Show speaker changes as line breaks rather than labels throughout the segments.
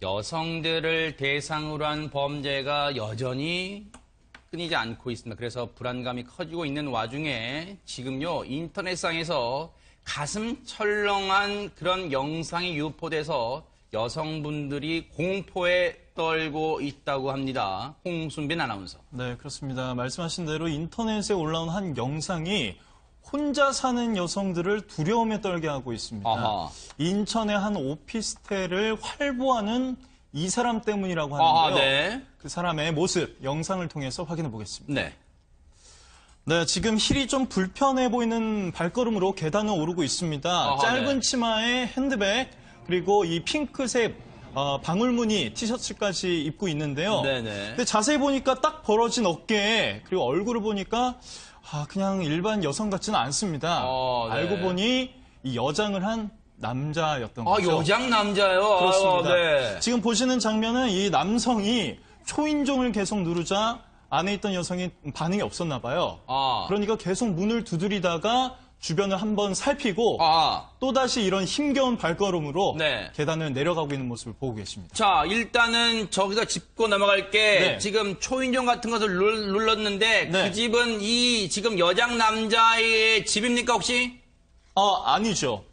여성들을 대상으로 한 범죄가 여전히 끊이지 않고 있습니다. 그래서 불안감이 커지고 있는 와중에 지금요, 인터넷상에서 가슴 철렁한 그런 영상이 유포돼서 여성분들이 공포에 떨고 있다고 합니다. 홍순빈 아나운서.
네, 그렇습니다. 말씀하신 대로 인터넷에 올라온 한 영상이 혼자 사는 여성들을 두려움에 떨게 하고 있습니다.
아하.
인천의 한 오피스텔을 활보하는 이 사람 때문이라고 하는데요.
네.
그 사람의 모습, 영상을 통해서 확인해 보겠습니다.
네.
네, 지금 힐이 좀 불편해 보이는 발걸음으로 계단을 오르고 있습니다. 짧은
네.
치마에 핸드백, 그리고 이 핑크색 방울무늬 티셔츠까지 입고 있는데요.
네네.
근데 자세히 보니까 딱 벌어진 어깨에, 그리고 얼굴을 보니까 그냥 일반 여성 같지는 않습니다.
네.
알고 보니 이 여장을 한 남자였던 거죠.
여장 남자요?
그렇습니다.
네.
지금 보시는 장면은 이 남성이 초인종을 계속 누르자 안에 있던 여성이 반응이 없었나 봐요. 그러니까 계속 문을 두드리다가 주변을 한번 살피고 또다시 이런 힘겨운 발걸음으로
네.
계단을 내려가고 있는 모습을 보고 계십니다.
자, 일단은 저기서 짚고 넘어갈게.
네.
지금 초인종 같은 것을 눌렀는데
네.
그 집은 이 지금 여장 남자의 집입니까 혹시?
아니죠.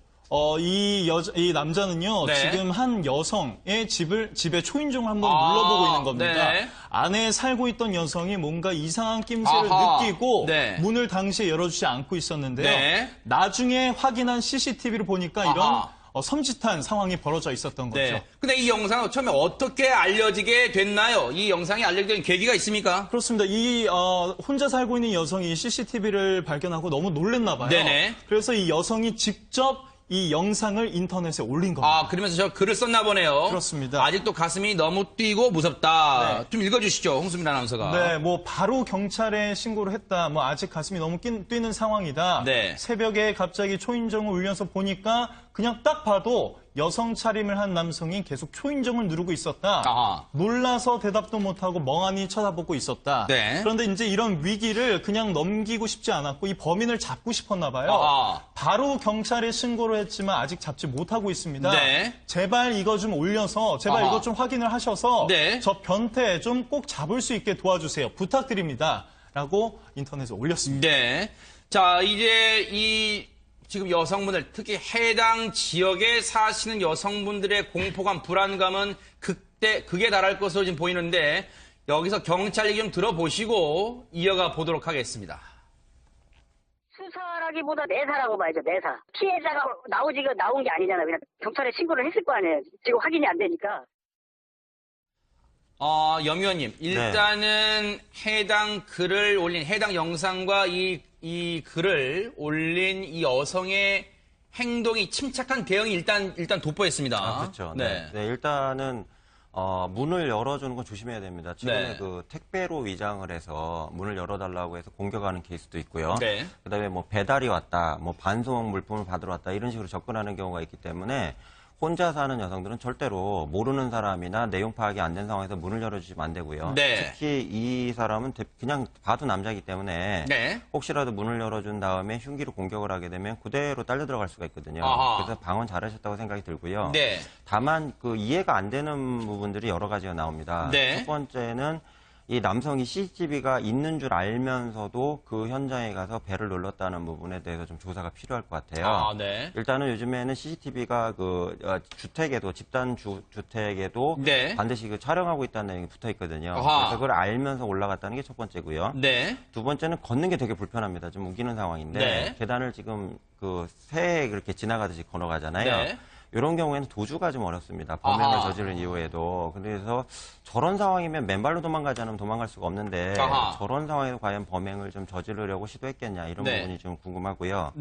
이 남자는요,
네.
지금 한 여성의 집에 초인종을 한번 눌러보고 있는 겁니다.
네.
안에 살고 있던 여성이 뭔가 이상한 낌새를 느끼고
네.
문을 당시에 열어주지 않고 있었는데요.
네.
나중에 확인한 CCTV를 보니까 이런 섬찟한 상황이 벌어져 있었던 거죠.
네. 근데 이 영상은 처음에 어떻게 알려지게 됐나요? 이 영상이 알려지게 된 계기가 있습니까?
그렇습니다. 이 혼자 살고 있는 여성이 CCTV를 발견하고 너무 놀랬나 봐요.
네네.
그래서 이 여성이 직접 이 영상을 인터넷에 올린 겁니다.
그러면서 저 글을 썼나 보네요.
그렇습니다.
아직도 가슴이 너무 뛰고 무섭다.
네.
좀 읽어주시죠, 홍수민 아나운서가.
네, 뭐 바로 경찰에 신고를 했다. 뭐 아직 가슴이 너무 뛰는 상황이다.
네.
새벽에 갑자기 초인종을 울려서 보니까 그냥 딱 봐도 여성 차림을 한 남성이 계속 초인종을 누르고 있었다. 놀라서 대답도 못하고 멍하니 쳐다보고 있었다.
네.
그런데 이제 이런 위기를 그냥 넘기고 싶지 않았고 이 범인을 잡고 싶었나 봐요. 바로 경찰에 신고를 했지만 아직 잡지 못하고 있습니다.
네.
제발 이거 좀 올려서 제발 이거 좀 확인을 하셔서
네.
저 변태 좀 꼭 잡을 수 있게 도와주세요. 부탁드립니다. 라고 인터넷에 올렸습니다.
네. 자, 이제 지금 여성분들, 특히 해당 지역에 사시는 여성분들의 공포감, 불안감은 극에 달할 것으로 지금 보이는데, 여기서 경찰 얘기 좀 들어보시고 이어가 보도록 하겠습니다.
수사라기보다 내사라고 봐야죠, 내사. 피해자가 나온 게 아니잖아요. 그냥 경찰에 신고를 했을 거 아니에요. 지금 확인이 안 되니까.
염 의원님, 일단은 해당 글을 올린, 해당 영상과 이 글을 올린 이 여성의 행동이 침착한 대응이 일단 돋보였습니다.
그렇죠. 네. 일단은 문을 열어주는 건 조심해야 됩니다. 최근에 그 택배로 위장을 해서 문을 열어달라고 해서 공격하는 케이스도 있고요.
네.
그다음에 뭐 배달이 왔다, 뭐 반송 물품을 받으러 왔다 이런 식으로 접근하는 경우가 있기 때문에 혼자 사는 여성들은 절대로 모르는 사람이나 내용 파악이 안 된 상황에서 문을 열어주시면 안 되고요.
네.
특히 이 사람은 그냥 봐도 남자이기 때문에 혹시라도 문을 열어준 다음에 흉기로 공격을 하게 되면 그대로 딸려 들어갈 수가 있거든요. 그래서 방어는 잘하셨다고 생각이 들고요. 다만 그 이해가 안 되는 부분들이 여러 가지가 나옵니다. 첫 번째는 이 남성이 CCTV가 있는 줄 알면서도 그 현장에 가서 벨을 눌렀다는 부분에 대해서 좀 조사가 필요할 것 같아요. 일단은 요즘에는 CCTV가 그 주택에도 집단 주택에도 반드시 그 촬영하고 있다는 내용이 붙어 있거든요. 그래서 그걸 알면서 올라갔다는 게 첫 번째고요. 두 번째는 걷는 게 되게 불편합니다. 좀 웃기는 상황인데 계단을 지금 그 새에 그렇게 지나가듯이 걸어가잖아요. 이런 경우에는 도주가 좀 어렵습니다. 범행을 저지른 이후에도. 그래서 저런 상황이면 맨발로 도망가지 않으면 도망갈 수가 없는데 저런 상황에서 과연 범행을 좀 저지르려고 시도했겠냐 이런 부분이 좀 궁금하고요.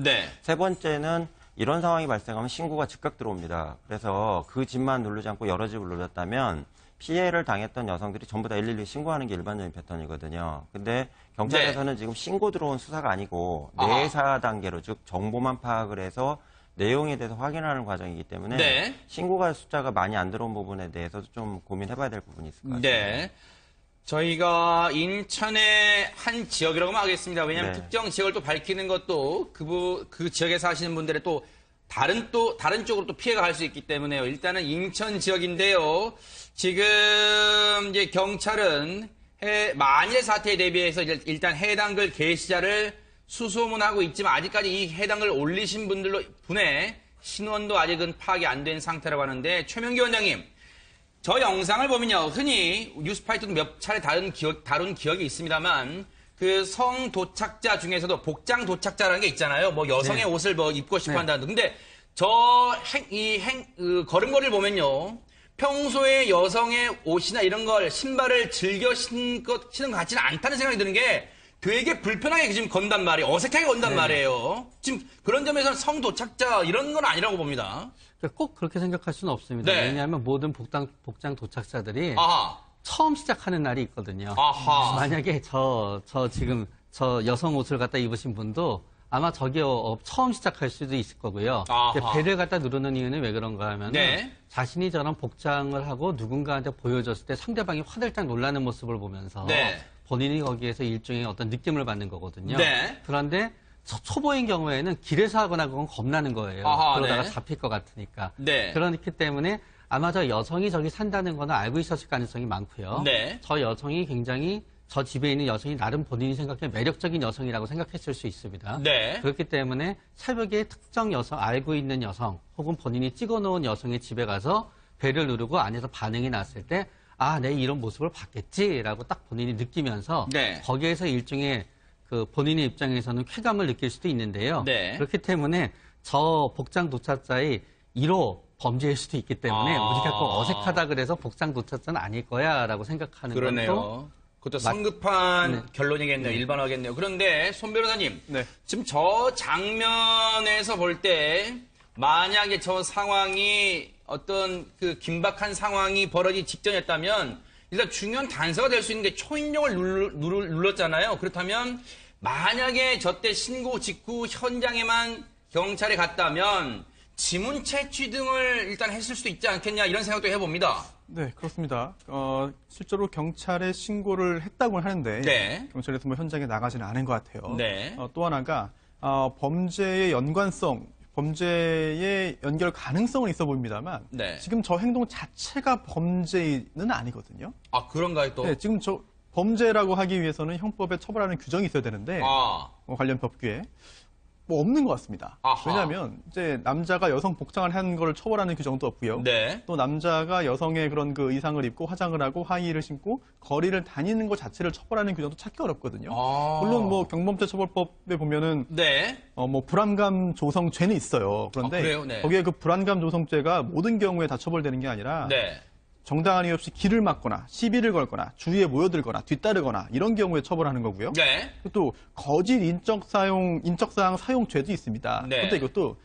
세 번째는 이런 상황이 발생하면 신고가 즉각 들어옵니다. 그래서 그 집만 누르지 않고 여러 집을 눌렀다면 피해를 당했던 여성들이 전부 다 112 신고하는 게 일반적인 패턴이거든요. 근데 경찰에서는 지금 신고 들어온 수사가 아니고 내사 단계로 즉 정보만 파악을 해서 내용에 대해서 확인하는 과정이기 때문에 신고가 숫자가 많이 안 들어온 부분에 대해서도 좀 고민해봐야 될 부분이 있을 것 같습니다.
저희가 인천의 한 지역이라고 하겠습니다. 왜냐하면 특정 지역을 또 밝히는 것도 그 지역에 사시는 분들의 또 다른 쪽으로 또 피해가 갈 수 있기 때문에요. 일단은 인천 지역인데요. 지금 이제 경찰은 만일 사태에 대비해서 일단 해당 글 게시자를 수소문하고 있지만 아직까지 이 해당 글 올리신 분의 신원도 아직은 파악이 안 된 상태라고 하는데 최명기 원장님, 저 영상을 보면요. 흔히 뉴스파이터도 몇 차례 다룬 기억이 있습니다만 그 성 도착자 중에서도 복장 도착자라는 게 있잖아요. 뭐 여성의 네. 옷을 뭐 입고 싶어 한다는. 근데 걸음걸이를 보면요. 평소에 여성의 옷이나 이런 걸 신발을 즐겨 신는 것 같지는 않다는 생각이 드는 게 되게 불편하게 지금 건단 말이에요. 어색하게 건단 말이에요. 지금 그런 점에서는 성 도착자 이런 건 아니라고 봅니다.
꼭 그렇게 생각할 수는 없습니다.
네.
왜냐하면 모든 복장 도착자들이
아하.
처음 시작하는 날이 있거든요.
아하.
만약에 저 여성 옷을 갖다 입으신 분도 아마 저게 처음 시작할 수도 있을 거고요. 배를 갖다 누르는 이유는 왜 그런가 하면
네.
자신이 저런 복장을 하고 누군가한테 보여줬을 때 상대방이 화들짝 놀라는 모습을 보면서
네.
본인이 거기에서 일종의 어떤 느낌을 받는 거거든요.
네.
그런데 초보인 경우에는 길에서 하거나 그건 겁나는 거예요.
아하,
그러다가
네.
잡힐 것 같으니까.
네.
그렇기 때문에 아마 저 여성이 저기 산다는 거는 알고 있었을 가능성이 많고요.
네.
저 여성이 굉장히 저 집에 있는 여성이 나름 본인이 생각해 매력적인 여성이라고 생각했을 수 있습니다.
네.
그렇기 때문에 새벽에 특정 여성, 알고 있는 여성 혹은 본인이 찍어놓은 여성의 집에 가서 배를 누르고 안에서 반응이 났을 때 내 이런 모습을 봤겠지라고 딱 본인이 느끼면서
네.
거기에서 일종의 그 본인의 입장에서는 쾌감을 느낄 수도 있는데요.
네.
그렇기 때문에 저 복장 도착자의 1호 범죄일 수도 있기 때문에 우리가 꼭 어색하다 그래서 복장 도착자는 아닐 거야라고 생각하는
그러네요.
것도
그것도 성급한
네.
결론이겠네요. 일반화겠네요. 그런데 손 변호사님,
네.
지금 저 장면에서 볼 때 만약에 저 상황이 어떤 그 긴박한 상황이 벌어지기 직전이었다면 일단 중요한 단서가 될 수 있는 게 초인종을 눌렀잖아요. 그렇다면 만약에 저때 신고 직후 현장에만 경찰에 갔다면 지문 채취 등을 일단 했을 수도 있지 않겠냐 이런 생각도 해봅니다.
네, 그렇습니다. 실제로 경찰에 신고를 했다고 하는데
네.
경찰에서 뭐 현장에 나가지는 않은 것 같아요.
네.
또 하나가 범죄의 연관성, 범죄의 연결 가능성은 있어 보입니다만
네.
지금 저 행동 자체가 범죄는 아니거든요.
아 그런가요 또?
네, 지금 저 범죄라고 하기 위해서는 형법에 처벌하는 규정이 있어야 되는데 관련 법규에 뭐 없는 것 같습니다.
아하.
왜냐하면 이제 남자가 여성 복장을 한 걸 처벌하는 규정도 없고요.
네.
또 남자가 여성의 그런 그 의상을 입고 화장을 하고 하이힐을 신고 거리를 다니는 것 자체를 처벌하는 규정도 찾기 어렵거든요. 물론 뭐 경범죄 처벌법에 보면은
네.
뭐 불안감 조성죄는 있어요. 그런데
그래요? 네.
거기에 그 불안감 조성죄가 모든 경우에 다 처벌되는 게 아니라
네.
정당한 이유 없이 길을 막거나 시비를 걸거나 주위에 모여들거나 뒤따르거나 이런 경우에 처벌하는 거고요.
네.
또 거짓 인적사항 사용죄도 있습니다.
네.
그런데 이것도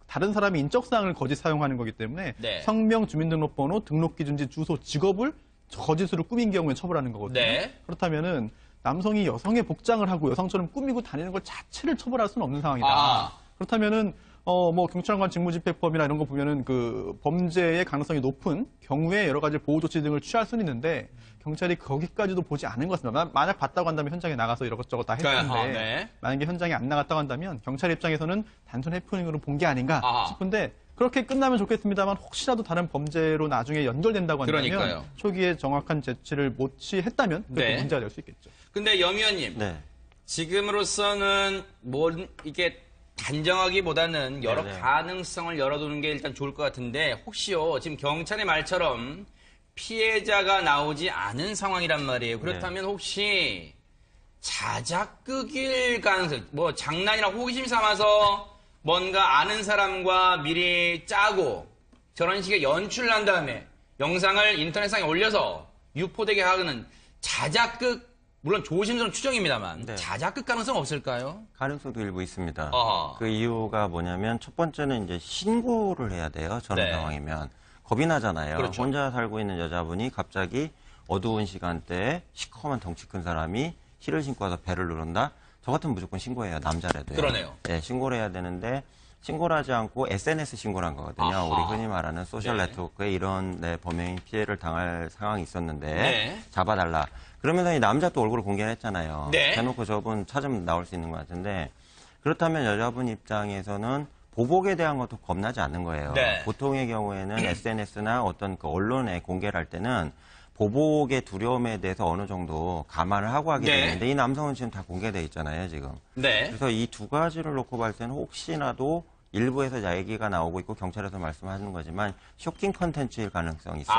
다른 사람이 인적사항을 거짓 사용하는 거기 때문에
네.
성명, 주민등록번호, 등록기준지, 주소, 직업을 거짓으로 꾸민 경우에 처벌하는 거거든요.
네.
그렇다면은 남성이 여성의 복장을 하고 여성처럼 꾸미고 다니는 것 자체를 처벌할 수는 없는 상황이다. 그렇다면은 뭐 경찰관 직무집행법이나 이런 거 보면은 그 범죄의 가능성이 높은 경우에 여러 가지 보호 조치 등을 취할 수는 있는데 경찰이 거기까지도 보지 않은 것 같습니다. 만약 봤다고 한다면 현장에 나가서 이것저것 다 했을 텐데
네.
만약에 현장에 안 나갔다고 한다면 경찰 입장에서는 단순 해프닝으로 본 게 아닌가 싶은데 그렇게 끝나면 좋겠습니다만 혹시라도 다른 범죄로 나중에 연결된다고 한다면
그러니까요.
초기에 정확한 제치를 못 취했다면 그것도
네.
문제가 될 수 있겠죠.
근데 염 의원님,
네.
지금으로서는 이게 단정하기보다는 여러
네네.
가능성을 열어두는 게 일단 좋을 것 같은데 혹시요 지금 경찰의 말처럼 피해자가 나오지 않은 상황이란 말이에요. 그렇다면 혹시 자작극일 가능성, 뭐 장난이나 호기심 삼아서 뭔가 아는 사람과 미리 짜고 저런 식의 연출을 한 다음에 영상을 인터넷상에 올려서 유포되게 하는 자작극, 물론 조심스러운 추정입니다만
네.
자작극 가능성 없을까요?
가능성도 일부 있습니다.
어허.
그 이유가 뭐냐면 첫 번째는 이제 신고를 해야 돼요. 저런
네.
상황이면 겁이 나잖아요.
그렇죠.
혼자 살고 있는 여자분이 갑자기 어두운 시간대에 시커먼 덩치 큰 사람이 힐을 신고 와서 배를 누른다. 저 같으면 무조건 신고해요. 남자라도요.
그러네요.
네, 신고를 해야 되는데 신고를 하지 않고 SNS 신고를 한 거거든요.
아하.
우리 흔히 말하는 소셜
네.
네트워크에 이런 범행인 피해를 당할 상황이 있었는데
네.
잡아달라. 그러면서 이 남자 또 얼굴을 공개를 했잖아요.
네.
대놓고 저분 찾으면 나올 수 있는 것 같은데 그렇다면 여자분 입장에서는 보복에 대한 것도 겁나지 않는 거예요.
네.
보통의 경우에는 SNS나 어떤 그 언론에 공개를 할 때는 보복의 두려움에 대해서 어느 정도 감안을 하고 하게
네.
되는데 이 남성은 지금 다 공개돼 있잖아요, 지금.
네.
그래서 이 두 가지를 놓고 봤을 때는 혹시라도 일부에서 얘기가 나오고 있고 경찰에서 말씀하시는 거지만 쇼킹 컨텐츠일 가능성이 있어요.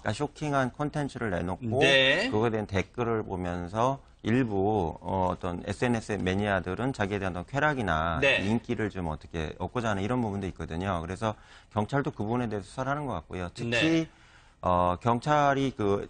그러니까 쇼킹한 컨텐츠를 내놓고
네.
그거에 대한 댓글을 보면서 일부 어떤 SNS 매니아들은 자기에 대한 어떤 쾌락이나
네.
인기를 좀 어떻게 얻고자 하는 이런 부분도 있거든요. 그래서 경찰도 그 부분에 대해서 수사를 하는 것 같고요. 특히
네.
경찰이 그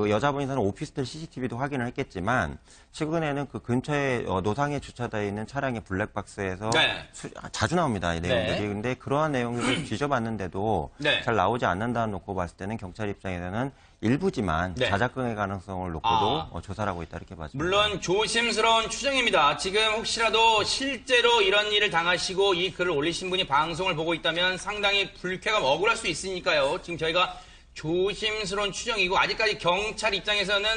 여자분이 사는 오피스텔 CCTV도 확인을 했겠지만, 최근에는 그 근처에 노상에 주차되어 있는 차량의 블랙박스에서
네.
자주 나옵니다, 이 내용들이.
네.
근데 그러한 내용들을 뒤져봤는데도
네.
잘 나오지 않는다는 놓고 봤을 때는 경찰 입장에서는 일부지만
네.
자작극의 가능성을 놓고도 조사를 하고 있다, 이렇게 봐집니다.
물론 조심스러운 추정입니다. 지금 혹시라도 실제로 이런 일을 당하시고 이 글을 올리신 분이 방송을 보고 있다면 상당히 불쾌감, 억울할 수 있으니까요. 지금 저희가 조심스러운 추정이고, 아직까지 경찰 입장에서는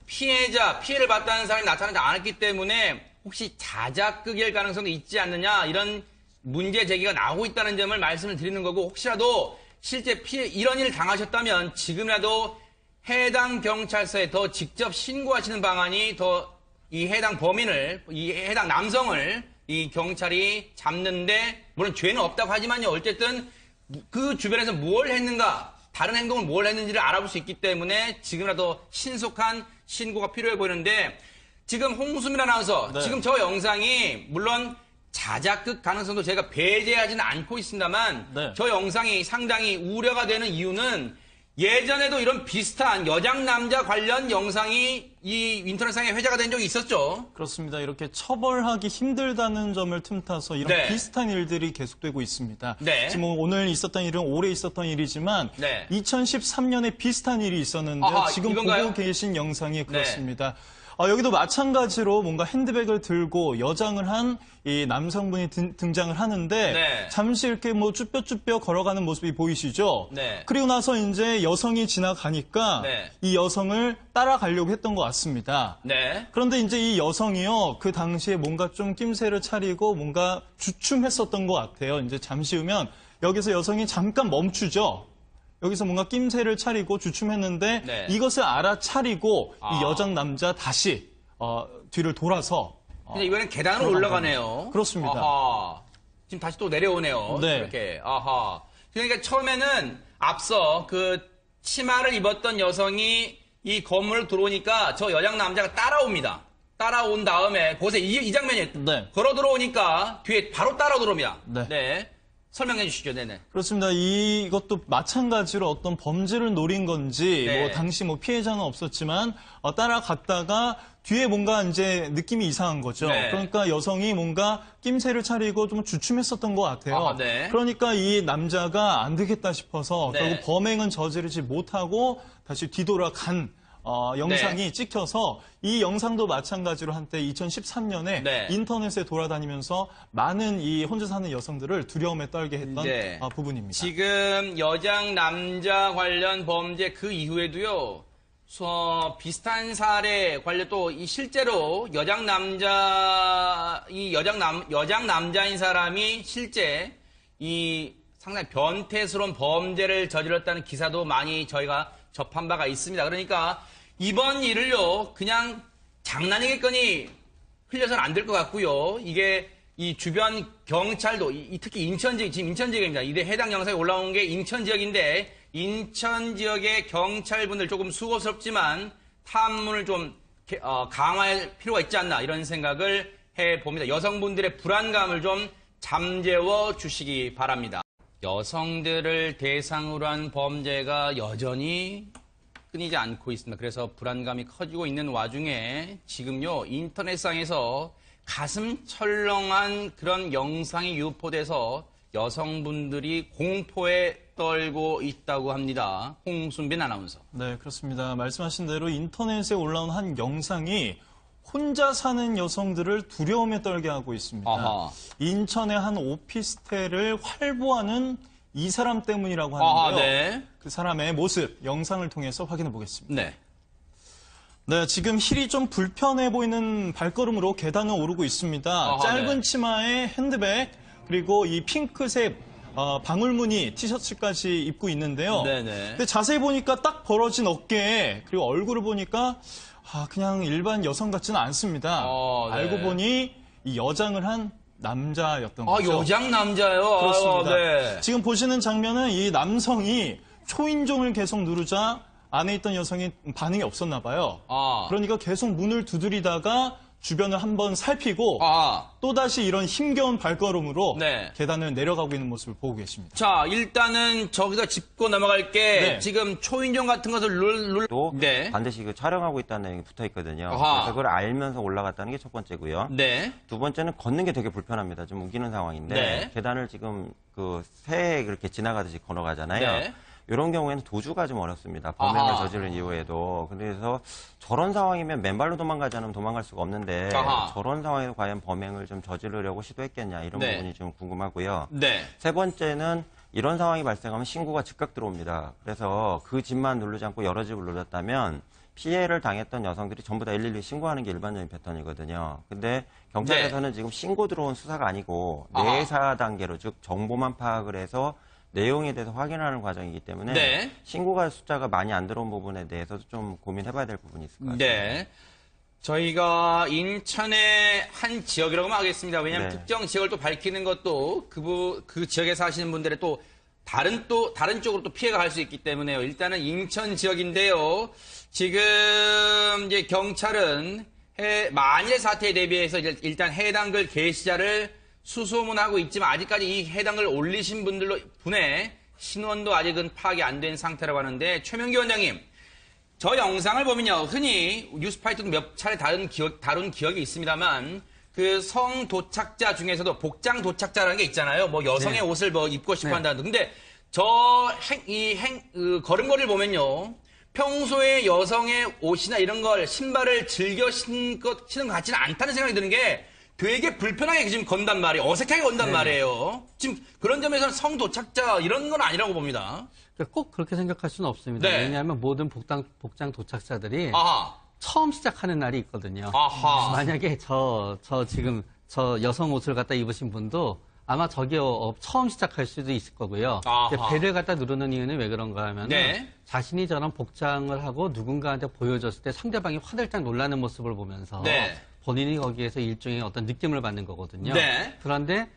피해를 받다는 사람이 나타나지 않았기 때문에 혹시 자작극일 가능성도 있지 않느냐, 이런 문제 제기가 나오고 있다는 점을 말씀을 드리는 거고, 혹시라도 실제 이런 일을 당하셨다면 지금이라도 해당 경찰서에 더 직접 신고하시는 방안이 더 이 해당 범인을, 이 해당 남성을 이 경찰이 잡는데, 물론 죄는 없다고 하지만요, 어쨌든 그 주변에서 뭘 했는가, 다른 행동을 뭘 했는지를 알아볼 수 있기 때문에 지금이라도 신속한 신고가 필요해 보이는데, 지금 홍수민 아나운서,
네.
지금 저 영상이 물론 자작극 가능성도 제가 배제하지는 않고 있습니다만,
네.
저 영상이 상당히 우려가 되는 이유는 예전에도 이런 비슷한 여장 남자 관련 영상이 이 인터넷상에 회자가 된 적이 있었죠.
그렇습니다. 이렇게 처벌하기 힘들다는 점을 틈타서 이런
네.
비슷한 일들이 계속되고 있습니다.
네.
지금 오늘 있었던 일은 올해 있었던 일이지만
네.
2013년에 비슷한 일이 있었는데
아하,
지금
이건가요?
보고 계신 영상이 그렇습니다. 여기도 마찬가지로 뭔가 핸드백을 들고 여장을 한 이 남성분이 등장을 하는데
네.
잠시 이렇게 뭐 쭈뼛쭈뼛 걸어가는 모습이 보이시죠?
네.
그리고 나서 이제 여성이 지나가니까
네.
이 여성을 따라가려고 했던 것 같습니다.
네.
그런데 이제 이 여성이요, 그 당시에 뭔가 좀 낌새를 차리고 뭔가 주춤했었던 것 같아요. 이제 잠시 후면 여기서 여성이 잠깐 멈추죠. 여기서 뭔가 낌새를 차리고 주춤했는데
네.
이것을 알아차리고 이 여장 남자 다시 뒤를 돌아서
근데 이번엔 계단으로 올라가네요.
그렇습니다.
아하. 지금 다시 또 내려오네요.
네.
이렇게. 아하. 그러니까 처음에는 앞서 그 치마를 입었던 여성이 이 건물을 들어오니까 저 여장 남자가 따라옵니다. 따라온 다음에 보세요. 이 장면이
네.
걸어 들어오니까 뒤에 바로 따라 들어옵니다.
네.
설명해 주시죠. 네네.
그렇습니다. 이것도 마찬가지로 어떤 범죄를 노린 건지,
네.
뭐 당시 뭐 피해자는 없었지만 따라갔다가 뒤에 뭔가 이제 느낌이 이상한 거죠.
네.
그러니까 여성이 뭔가 낌새를 차리고 좀 주춤했었던 것 같아요.
네.
그러니까 이 남자가 안 되겠다 싶어서
네.
결국 범행은 저지르지 못하고 다시 뒤돌아간 영상이
네.
찍혀서 이 영상도 마찬가지로 한때 2013년에
네.
인터넷에 돌아다니면서 많은 이 혼자 사는 여성들을 두려움에 떨게 했던
네.
부분입니다.
지금 여장 남자 관련 범죄 그 이후에도요. 비슷한 사례 관련 또 이 실제로 여장 남자인 사람이 실제 이 상당히 변태스러운 범죄를 저질렀다는 기사도 많이 저희가 접한 바가 있습니다. 그러니까 이번 일을요 그냥 장난이겠거니 흘려서는 안 될 것 같고요. 이게 이 주변 경찰도 특히 지금 인천 지역입니다. 이때 해당 영상에 올라온 게 인천 지역인데 인천 지역의 경찰분들 조금 수고스럽지만 탐문을 좀 강화할 필요가 있지 않나 이런 생각을 해봅니다. 여성분들의 불안감을 좀 잠재워 주시기 바랍니다. 여성들을 대상으로 한 범죄가 여전히 끊이지 않고 있습니다. 그래서 불안감이 커지고 있는 와중에 지금요 인터넷상에서 가슴 철렁한 그런 영상이 유포돼서 여성분들이 공포에 떨고 있다고 합니다. 홍순빈 아나운서.
네, 그렇습니다. 말씀하신 대로 인터넷에 올라온 한 영상이 혼자 사는 여성들을 두려움에 떨게 하고 있습니다.
아하.
인천의 한 오피스텔을 활보하는 이 사람 때문이라고 하는데요.
네.
그 사람의 모습, 영상을 통해서 확인해 보겠습니다.
네.
네, 지금 힐이 좀 불편해 보이는 발걸음으로 계단을 오르고 있습니다.
아하,
짧은
네.
치마에 핸드백, 그리고 이 핑크색 방울무늬 티셔츠까지 입고 있는데요.
네네.
근데 자세히 보니까 딱 벌어진 어깨에 그리고 얼굴을 보니까 그냥 일반 여성 같지는 않습니다.
네.
알고 보니 이 여장을 한 남자였던 거죠.
여장 남자요?
그렇습니다.
네.
지금 보시는 장면은 이 남성이 초인종을 계속 누르자 안에 있던 여성이 반응이 없었나 봐요. 그러니까 계속 문을 두드리다가 주변을 한번 살피고 또다시 이런 힘겨운 발걸음으로 계단을 내려가고 있는 모습을 보고 계십니다.
자, 일단은 저기서 짚고 넘어갈게. 지금 초인종 같은 것을
또 반드시 촬영하고 있다는 내용이 붙어 있거든요. 그래서 그걸 알면서 올라갔다는 게 첫 번째고요. 두 번째는 걷는 게 되게 불편합니다. 좀 우기는 상황인데 계단을 지금 새에 그렇게 지나가듯이 걸어가잖아요. 이런 경우에는 도주가 좀 어렵습니다. 범행을 저지른 이후에도. 그래서 저런 상황이면 맨발로 도망가지 않으면 도망갈 수가 없는데 저런 상황에서 과연 범행을 좀 저지르려고 시도했겠냐 이런 부분이 좀 궁금하고요. 세 번째는 이런 상황이 발생하면 신고가 즉각 들어옵니다. 그래서 그 집만 누르지 않고 여러 집을 눌렀다면 피해를 당했던 여성들이 전부 다 112 신고하는 게 일반적인 패턴이거든요. 근데 경찰에서는 지금 신고 들어온 수사가 아니고 내사 단계로 즉 정보만 파악을 해서 내용에 대해서 확인하는 과정이기 때문에 신고가 숫자가 많이 안 들어온 부분에 대해서도 좀 고민해봐야 될 부분이 있을 것 같습니다.
저희가 인천의 한 지역이라고만 하겠습니다. 왜냐하면 특정 지역을 또 밝히는 것도 그 지역에 사시는 분들의 또 다른 쪽으로 또 피해가 갈 수 있기 때문에요. 일단은 인천 지역인데요. 지금 이제 경찰은 만일 사태에 대비해서 일단 해당 글 게시자를 수소문하고 있지만 아직까지 이 해당을 올리신 분의 신원도 아직은 파악이 안 된 상태라고 하는데 최명기 원장님, 저 영상을 보면요. 흔히 뉴스파이터도 몇 차례 다룬 기억이 있습니다만 그 성 도착자 중에서도 복장 도착자라는 게 있잖아요. 뭐 여성의 옷을 입고 싶어 한다는. 근데 걸음걸이를 보면요. 평소에 여성의 옷이나 이런 걸 신발을 즐겨 신는 것 같지는 않다는 생각이 드는 게 되게 불편하게 지금 건단 말이에요. 어색하게 건단 말이에요. 지금 그런 점에서는 성도착자 이런 건 아니라고 봅니다.
꼭 그렇게 생각할 수는 없습니다. 왜냐하면 모든 복장 도착자들이 처음 시작하는 날이 있거든요. 만약에 지금 저 여성 옷을 갖다 입으신 분도 아마 저게 처음 시작할 수도 있을 거고요. 배를 갖다 누르는 이유는 왜 그런가 하면 자신이 저런 복장을 하고 누군가한테 보여줬을 때 상대방이 화들짝 놀라는 모습을 보면서 본인이 거기에서 일종의 어떤 느낌을 받는 거거든요. 그런데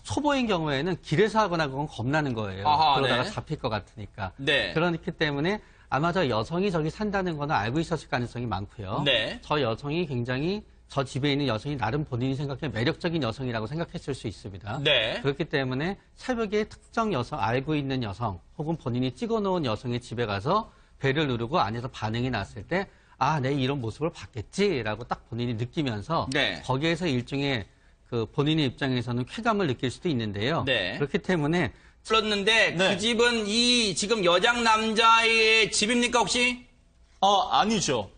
초보인 경우에는 길에서 하거나 그건 겁나는 거예요. 그러다가 잡힐 것 같으니까. 그렇기 때문에 아마 저 여성이 저기 산다는 거는 알고 있었을 가능성이 많고요. 저 여성이 굉장히 저 집에 있는 여성이 나름 본인이 생각해 매력적인 여성이라고 생각했을 수 있습니다. 그렇기 때문에 새벽에 특정 여성, 알고 있는 여성 혹은 본인이 찍어놓은 여성의 집에 가서 벨을 누르고 안에서 반응이 났을 때 내 이런 모습을 봤겠지라고 딱 본인이 느끼면서 거기에서 일종의 본인의 입장에서는 쾌감을 느낄 수도 있는데요. 그렇기 때문에
불렀는데 그 집은 지금 여장 남자의 집입니까 혹시?
아니죠.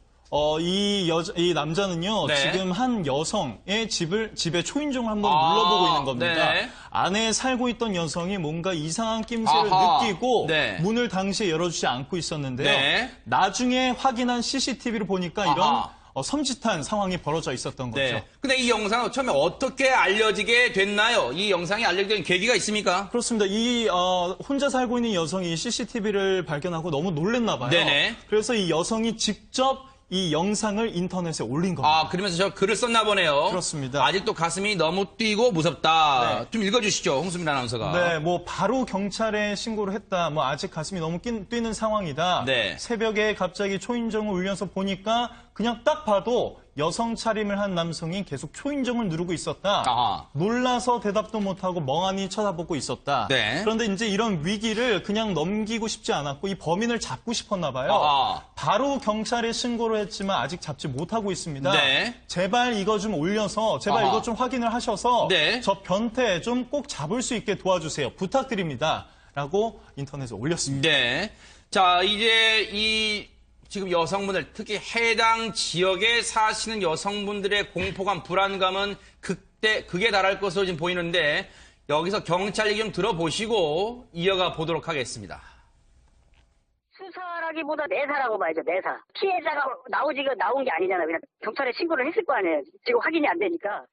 이 남자는요, 지금 한 여성의 집에 초인종을 한번 눌러보고 있는 겁니다. 안에 살고 있던 여성이 뭔가 이상한 낌새를 느끼고 문을 당시에 열어주지 않고 있었는데요. 나중에 확인한 CCTV를 보니까 이런 섬찟한 상황이 벌어져 있었던 거죠.
근데 이 영상은 처음에 어떻게 알려지게 됐나요? 이 영상이 알려지게 된 계기가 있습니까?
그렇습니다. 혼자 살고 있는 여성이 CCTV를 발견하고 너무 놀랬나 봐요. 그래서 이 여성이 직접 이 영상을 인터넷에 올린 겁니다.
그러면서 저 글을 썼나 보네요.
그렇습니다.
아직도 가슴이 너무 뛰고 무섭다. 좀 읽어주시죠, 홍수민 아나운서가.
바로 경찰에 신고를 했다. 아직 가슴이 너무 뛰는 상황이다. 새벽에 갑자기 초인종을 울려서 보니까 그냥 딱 봐도 여성 차림을 한 남성이 계속 초인종을 누르고 있었다. 놀라서 대답도 못하고 멍하니 쳐다보고 있었다. 그런데 이제 이런 위기를 그냥 넘기고 싶지 않았고 이 범인을 잡고 싶었나 봐요. 바로 경찰에 신고를 했지만 아직 잡지 못하고 있습니다. 제발 이거 좀 올려서 제발 이거 좀 확인을 하셔서 저 변태 좀 꼭 잡을 수 있게 도와주세요. 부탁드립니다. 라고 인터넷에 올렸습니다.
자, 이제 지금 여성분들, 특히 해당 지역에 사시는 여성분들의 공포감, 불안감은 극에 달할 것으로 지금 보이는데 여기서 경찰 얘기 좀 들어보시고 이어가 보도록 하겠습니다.
수사라기보다 내사라고 봐야죠, 내사. 피해자가 나온 게 아니잖아요. 그냥 경찰에 신고를 했을 거 아니에요. 지금 확인이 안 되니까.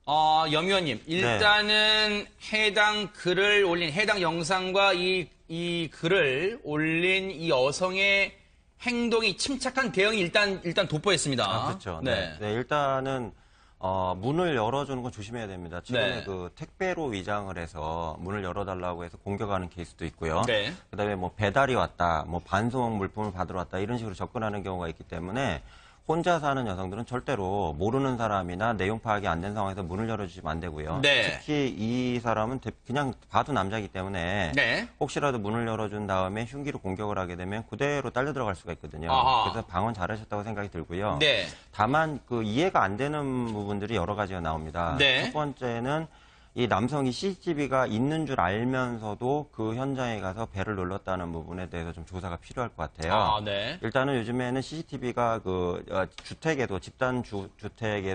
염 의원님, 일단은 해당 글을 올린, 해당 영상과 이 글을 올린 이 여성의 행동이 침착한 대응이 일단 돋보였습니다.
그렇죠. 네. 일단은 문을 열어주는 건 조심해야 됩니다. 최근에 그 택배로 위장을 해서 문을 열어달라고 해서 공격하는 케이스도 있고요. 그다음에 뭐 배달이 왔다, 뭐 반송 물품을 받으러 왔다 이런 식으로 접근하는 경우가 있기 때문에 혼자 사는 여성들은 절대로 모르는 사람이나 내용 파악이 안 된 상황에서 문을 열어주시면 안 되고요. 특히 이 사람은 그냥 봐도 남자이기 때문에 혹시라도 문을 열어준 다음에 흉기로 공격을 하게 되면 그대로 딸려 들어갈 수가 있거든요. 그래서 방어는 잘하셨다고 생각이 들고요. 다만 그 이해가 안 되는 부분들이 여러 가지가 나옵니다. 첫 번째는 이 남성이 CCTV가 있는 줄 알면서도 그 현장에 가서 벨을 눌렀다는 부분에 대해서 좀 조사가 필요할 것 같아요. 일단은 요즘에는 CCTV가 그 주택에도 집단 주택에